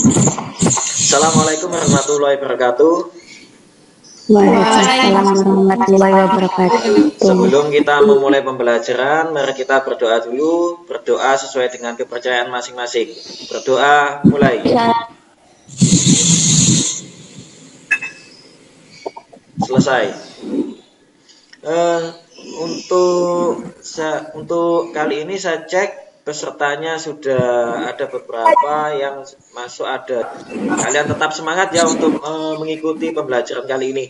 Assalamualaikum warahmatullahi wabarakatuh. Waalaikumsalam warahmatullahi wabarakatuh. Sebelum kita memulai pembelajaran, mari kita berdoa dulu. Berdoa sesuai dengan kepercayaan masing-masing. Berdoa mulai. Selesai. Untuk kali ini saya cek pesertanya sudah ada beberapa yang masuk ada. Kalian tetap semangat ya untuk mengikuti pembelajaran kali ini.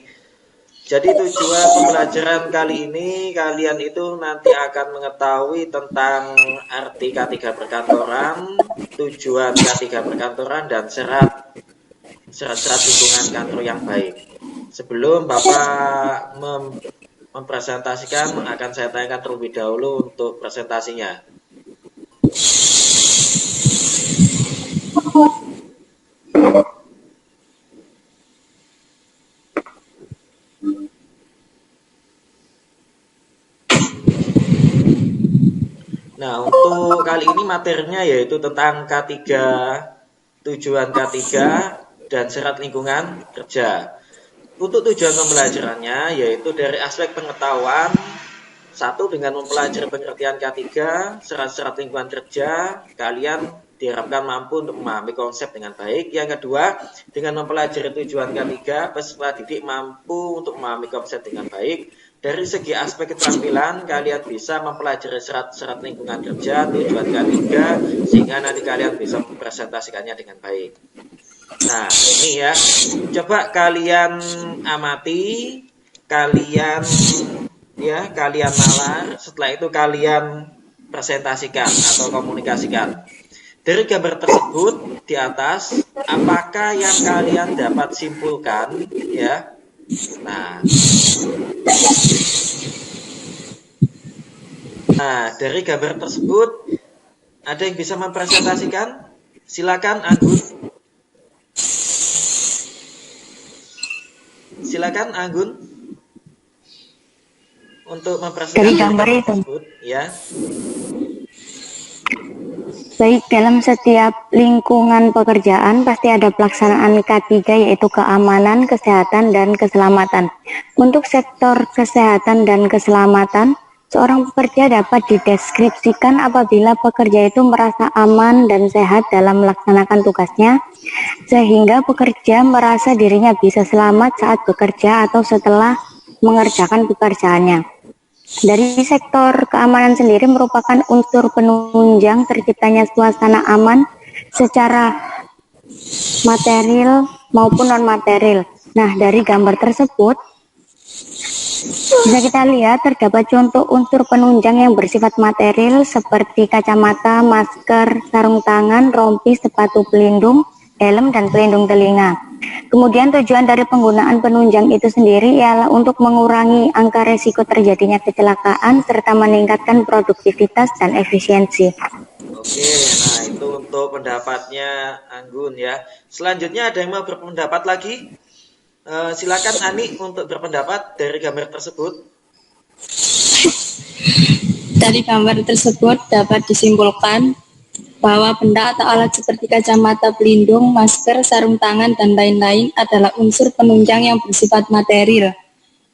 Jadi tujuan pembelajaran kali ini kalian itu nanti akan mengetahui tentang arti K3 perkantoran, tujuan K3 perkantoran dan syarat-syarat lingkungan kantor yang baik. Sebelum Bapak mempresentasikan, akan saya tanyakan terlebih dahulu untuk presentasinya. Nah, untuk kali ini materinya yaitu tentang K3, tujuan K3 dan syarat lingkungan kerja. Untuk tujuan pembelajarannya yaitu dari aspek pengetahuan, satu dengan mempelajari pengertian K3, syarat-syarat lingkungan kerja, kalian diharapkan mampu untuk memahami konsep dengan baik. Yang kedua, dengan mempelajari tujuan K3, peserta didik mampu untuk memahami konsep dengan baik. Dari segi aspek keterampilan, kalian bisa mempelajari syarat-syarat lingkungan kerja, tujuan K3, sehingga nanti kalian bisa mempresentasikannya dengan baik. Nah, ini ya. Coba kalian amati, kalian nalar, setelah itu kalian presentasikan atau komunikasikan. Dari gambar tersebut di atas, apakah yang kalian dapat simpulkan ya? Nah, dari gambar tersebut ada yang bisa mempresentasikan? Silakan Anggun. Silakan Anggun untuk mempresentasikan gambar tersebut, ya. Baik, dalam setiap lingkungan pekerjaan pasti ada pelaksanaan K3 yaitu keamanan, kesehatan, dan keselamatan. Untuk sektor kesehatan dan keselamatan, seorang pekerja dapat dideskripsikan apabila pekerja itu merasa aman dan sehat dalam melaksanakan tugasnya, sehingga pekerja merasa dirinya bisa selamat saat bekerja atau setelah mengerjakan pekerjaannya. Dari sektor keamanan sendiri merupakan unsur penunjang terciptanya suasana aman secara material maupun non-material. Nah, dari gambar tersebut bisa kita lihat terdapat contoh unsur penunjang yang bersifat material seperti kacamata, masker, sarung tangan, rompi, sepatu pelindung, helm, dan pelindung telinga. Kemudian tujuan dari penggunaan penunjang itu sendiri ialah untuk mengurangi angka resiko terjadinya kecelakaan serta meningkatkan produktivitas dan efisiensi. Oke, nah itu untuk pendapatnya Anggun ya. Selanjutnya ada yang mau berpendapat lagi? Silakan Ani untuk berpendapat dari gambar tersebut. Dari gambar tersebut dapat disimpulkan bahwa benda atau alat seperti kacamata pelindung, masker, sarung tangan, dan lain-lain adalah unsur penunjang yang bersifat material,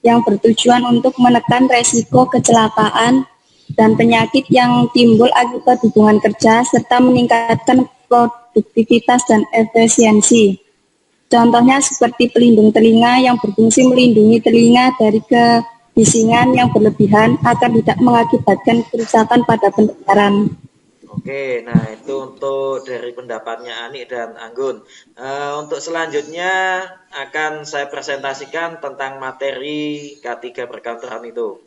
yang bertujuan untuk menekan resiko kecelakaan dan penyakit yang timbul akibat hubungan kerja, serta meningkatkan produktivitas dan efisiensi. Contohnya seperti pelindung telinga yang berfungsi melindungi telinga dari kebisingan yang berlebihan agar tidak mengakibatkan kerusakan pada pendengaran. Oke, nah itu untuk dari pendapatnya Ani dan Anggun. Untuk selanjutnya akan saya presentasikan tentang materi K3 perkantoran itu.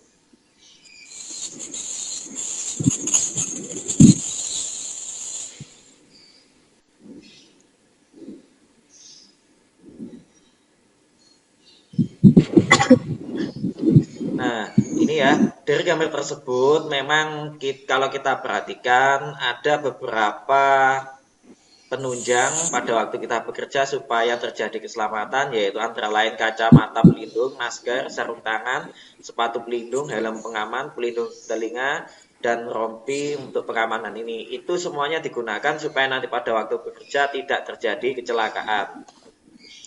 Nah, ini ya, dari gambar tersebut memang kalau kita perhatikan ada beberapa penunjang pada waktu kita bekerja supaya terjadi keselamatan, yaitu antara lain kacamata pelindung, masker, sarung tangan, sepatu pelindung, helm pengaman, pelindung telinga, dan rompi untuk pengamanan ini. Itu semuanya digunakan supaya nanti pada waktu bekerja tidak terjadi kecelakaan.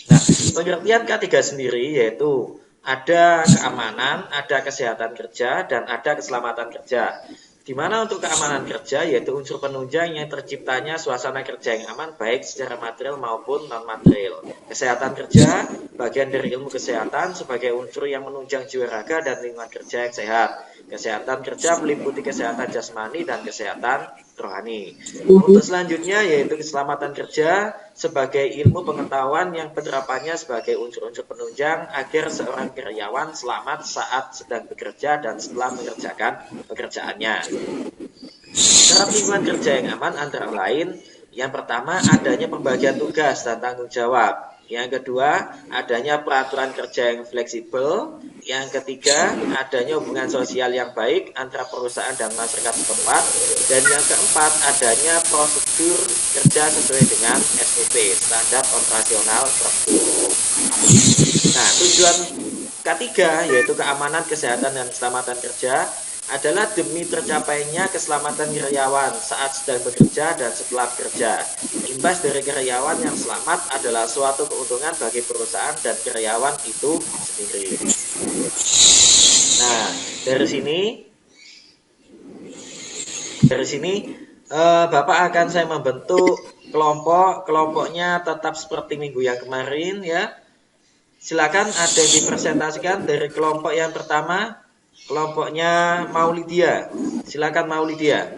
Nah, pengertian K3 sendiri yaitu ada keamanan, ada kesehatan kerja, dan ada keselamatan kerja. Di mana untuk keamanan kerja yaitu unsur penunjang yang terciptanya suasana kerja yang aman baik secara material maupun non-material. Kesehatan kerja, bagian dari ilmu kesehatan sebagai unsur yang menunjang jiwa raga dan lingkungan kerja yang sehat. Kesehatan kerja meliputi kesehatan jasmani dan kesehatan rohani. Untuk selanjutnya yaitu keselamatan kerja sebagai ilmu pengetahuan yang penerapannya sebagai unsur-unsur penunjang agar seorang karyawan selamat saat sedang bekerja dan setelah mengerjakan pekerjaannya. Syarat lingkungan kerja yang aman antara lain, yang pertama adanya pembagian tugas dan tanggung jawab. Yang kedua, adanya peraturan kerja yang fleksibel. Yang ketiga, adanya hubungan sosial yang baik antara perusahaan dan masyarakat setempat. Dan yang keempat, adanya prosedur kerja sesuai dengan SOP, standar operasional prosedur. Nah, tujuan ketiga yaitu keamanan, kesehatan, dan keselamatan kerja adalah demi tercapainya keselamatan karyawan saat sedang bekerja dan setelah bekerja. Imbas dari karyawan yang selamat adalah suatu keuntungan bagi perusahaan dan karyawan itu sendiri. Nah, dari sini Bapak akan saya membentuk kelompoknya tetap seperti minggu yang kemarin ya. Silakan ada yang dipresentasikan dari kelompok yang pertama. Kelompoknya Maulidia. Silakan Maulidia.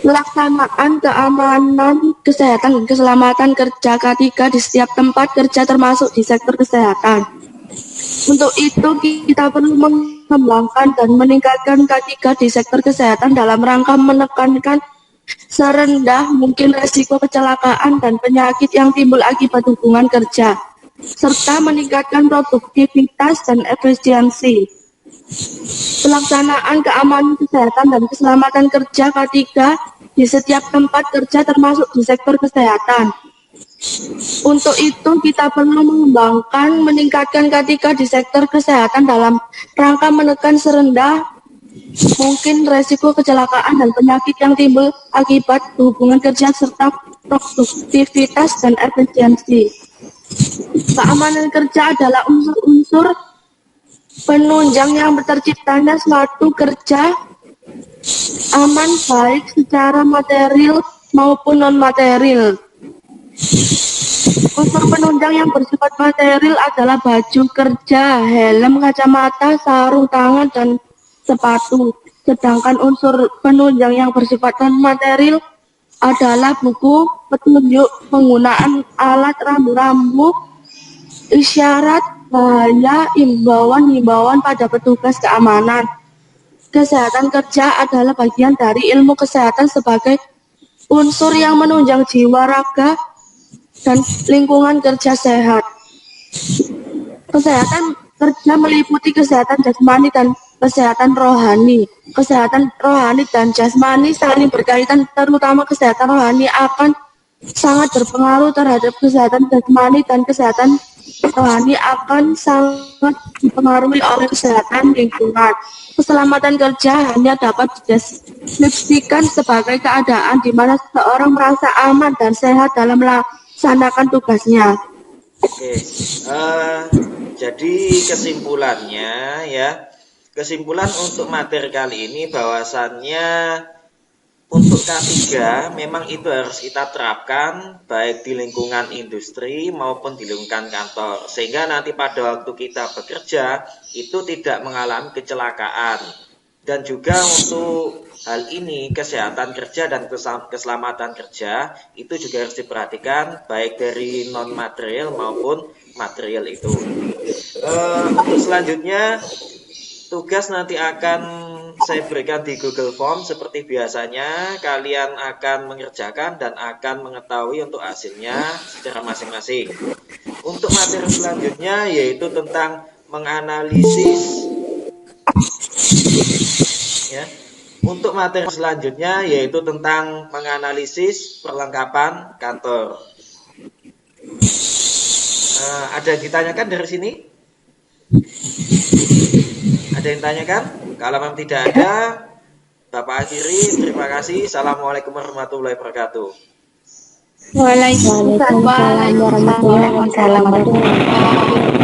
Pelaksanaan keamanan, kesehatan, dan keselamatan kerja K3 di setiap tempat kerja termasuk di sektor kesehatan. Untuk itu kita perlu mengembangkan dan meningkatkan K3 di sektor kesehatan dalam rangka menekankan serendah mungkin resiko kecelakaan dan penyakit yang timbul akibat hubungan kerja, serta meningkatkan produktivitas dan efisiensi. Pelaksanaan keamanan, kesehatan, dan keselamatan kerja K3 di setiap tempat kerja termasuk di sektor kesehatan. Untuk itu kita perlu mengembangkan, meningkatkan K3 di sektor kesehatan dalam rangka menekan serendah mungkin resiko kecelakaan dan penyakit yang timbul akibat hubungan kerja serta produktivitas dan efisiensi. Keamanan kerja adalah unsur-unsur penunjang yang terciptanya suatu kerja aman baik secara material maupun non-material. Unsur penunjang yang bersifat material adalah baju kerja, helm, kacamata, sarung tangan, dan sepatu. Sedangkan unsur penunjang yang bersifat non-material adalah buku petunjuk penggunaan alat rambu-rambu, isyarat, bahaya, himbauan pada petugas keamanan. Kesehatan kerja adalah bagian dari ilmu kesehatan sebagai unsur yang menunjang jiwa, raga, dan lingkungan kerja sehat. Kesehatan kerja meliputi kesehatan jasmani dan kesehatan rohani. Kesehatan rohani dan jasmani saling berkaitan, terutama kesehatan rohani akan sangat berpengaruh terhadap kesehatan jasmani dan kesehatan rohani akan sangat dipengaruhi oleh kesehatan lingkungan. Keselamatan kerja hanya dapat dideskripsikan sebagai keadaan di mana seseorang merasa aman dan sehat dalam melaksanakan tugasnya. Oke, jadi kesimpulannya ya, kesimpulan untuk materi kali ini bahwasannya untuk K3 memang itu harus kita terapkan baik di lingkungan industri maupun di lingkungan kantor. Sehingga nanti pada waktu kita bekerja itu tidak mengalami kecelakaan. Dan juga untuk hal ini kesehatan kerja dan keselamatan kerja itu juga harus diperhatikan baik dari non material maupun material itu. Untuk selanjutnya tugas nanti akan saya berikan di Google Form seperti biasanya. Kalian akan mengerjakan dan akan mengetahui untuk hasilnya secara masing-masing. Untuk materi selanjutnya yaitu tentang menganalisis ya. Untuk materi selanjutnya yaitu tentang menganalisis perlengkapan kantor. Ada yang ditanyakan dari sini? Ada yang tanyakan? Kalau memang tidak ada, Bapak akhiri. Terima kasih. Assalamualaikum warahmatullahi wabarakatuh. Waalaikumsalam Waalaikumsalam warahmatullahi wabarakatuh.